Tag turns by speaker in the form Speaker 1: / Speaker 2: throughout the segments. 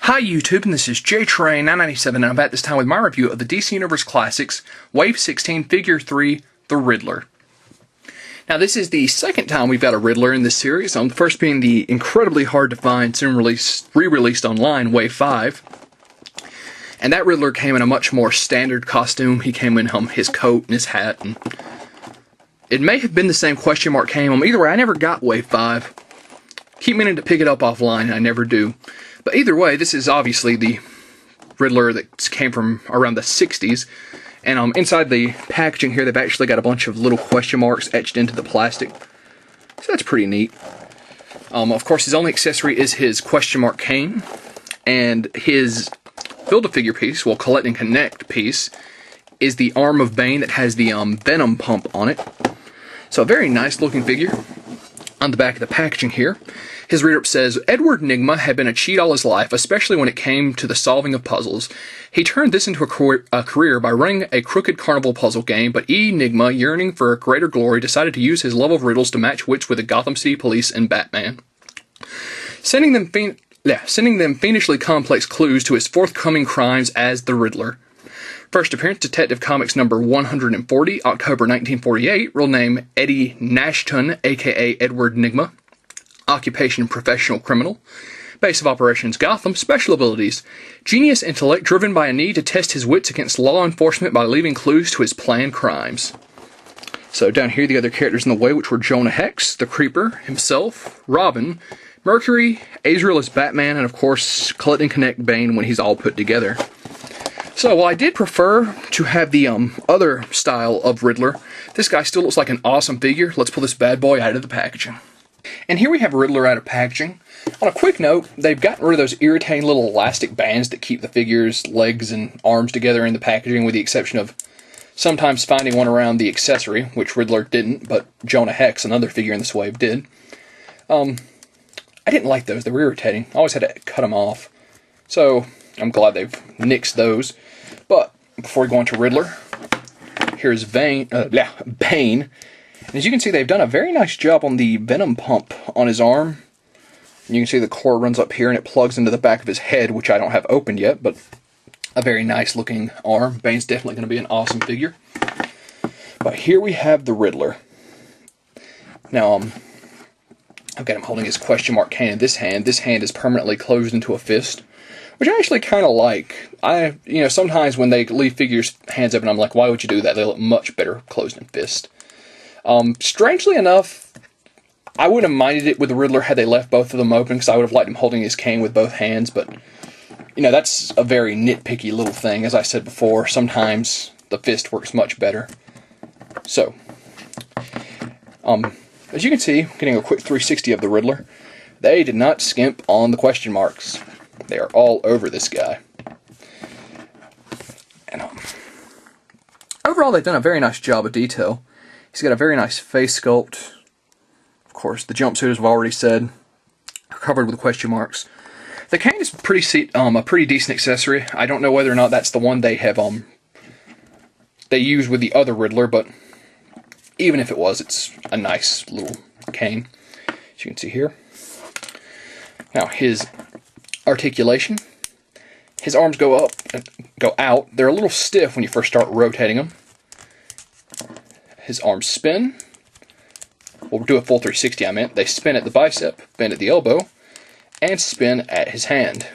Speaker 1: Hi YouTube, and this is JTrain997, and I'm back this time with my review of the DC Universe Classics Wave 16 Figure 3, the Riddler. Now this is the second time we've got a Riddler in this series, the first being the incredibly hard to find, soon re-released online, Wave 5. And that Riddler came in a much more standard costume. He came in his coat and his hat, and it may have been the same question mark came. Either way, I never got Wave 5. Keep meaning to pick it up offline, and I never do. But either way, this is obviously the Riddler that came from around the 60s. And inside the packaging here, they've actually got a bunch of little question marks etched into the plastic. So that's pretty neat. Of course, his only accessory is his question mark cane. And his Build-A-Figure piece, well, Collect and Connect piece, is the arm of Bane that has the Venom pump on it. So a very nice looking figure. On the back of the packaging here, his reader says, Edward Nygma had been a cheat all his life, especially when it came to the solving of puzzles. He turned this into a career by running a crooked carnival puzzle game, but Nygma, yearning for a greater glory, decided to use his love of riddles to match wits with the Gotham City Police and Batman, sending them fiendishly complex clues to his forthcoming crimes as the Riddler. First appearance, Detective Comics number 140, October 1948. Real name, Eddie Nashton, a.k.a. Edward Nygma. Occupation, professional criminal. Base of operations, Gotham. Special abilities, genius intellect driven by a need to test his wits against law enforcement by leaving clues to his planned crimes. So down here, the other characters in the way, which were Jonah Hex, the Creeper, himself, Robin, Mercury, Azrael as Batman, and of course, Collect and Connect Bane when he's all put together. So, while I did prefer to have the other style of Riddler, this guy still looks like an awesome figure. Let's pull this bad boy out of the packaging. And here we have a Riddler out of packaging. On a quick note, they've gotten rid of those irritating little elastic bands that keep the figure's legs and arms together in the packaging, with the exception of sometimes finding one around the accessory, which Riddler didn't, but Jonah Hex, another figure in this wave, did. I didn't like those. They were irritating. I always had to cut them off. So, I'm glad they've nixed those. But before we go on to Riddler, here's Bane. And as you can see, they've done a very nice job on the Venom pump on his arm. You can see the core runs up here and it plugs into the back of his head, which I don't have opened yet, but a very nice looking arm. Bane's definitely going to be an awesome figure. But here we have the Riddler. Now, I've got him holding his question mark cane in this hand. This hand is permanently closed into a fist, which I actually kind of like. Sometimes when they leave figures' hands open, I'm like, why would you do that? They look much better closed in fist. Strangely enough, I wouldn't have minded it with the Riddler had they left both of them open, because I would have liked him holding his cane with both hands, but, that's a very nitpicky little thing. As I said before, sometimes the fist works much better. So, as you can see, getting a quick 360 of the Riddler, they did not skimp on the question marks. They are all over this guy. And overall, they've done a very nice job of detail. He's got a very nice face sculpt. Of course, the jumpsuit, as I've already said, covered with question marks. The cane is a pretty decent accessory. I don't know whether or not that's the one they have they used with the other Riddler, but even if it was, it's a nice little cane, as you can see here. Now, his articulation. His arms go up, go out. They're a little stiff when you first start rotating them. His arms spin. We'll do a full 360, I meant. They spin at the bicep, bend at the elbow, and spin at his hand.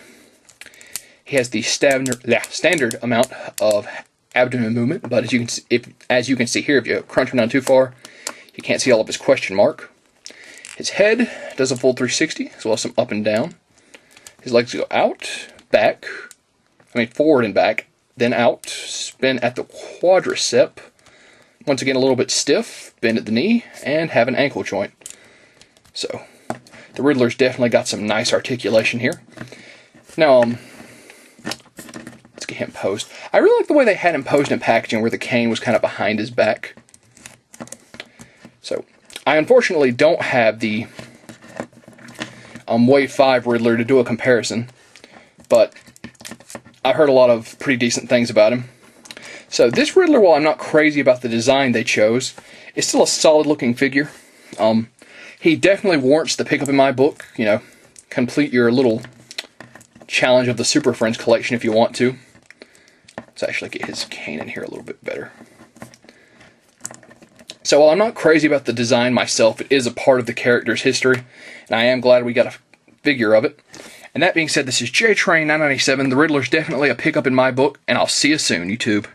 Speaker 1: He has the standard amount of abdomen movement, but as you can see here, if you crunch him down too far, you can't see all of his question mark. His head does a full 360, as well as some up and down. His legs go out, forward and back, then out, spin at the quadricep. Once again, a little bit stiff, bend at the knee, and have an ankle joint. So, the Riddler's definitely got some nice articulation here. Now, let's get him posed. I really like the way they had him posed in packaging, where the cane was kind of behind his back. So, I unfortunately don't have the Wave 5 Riddler to do a comparison, but I've heard a lot of pretty decent things about him. So this Riddler, while I'm not crazy about the design they chose, is still a solid looking figure. He definitely warrants the pickup in my book. Complete your little Challenge of the Super Friends collection if you want to. Let's actually get his cane in here a little bit better. So while I'm not crazy about the design myself, it is a part of the character's history, and I am glad we got a figure of it. And that being said, this is JTrain997. The Riddler's definitely a pickup in my book, and I'll see you soon, YouTube.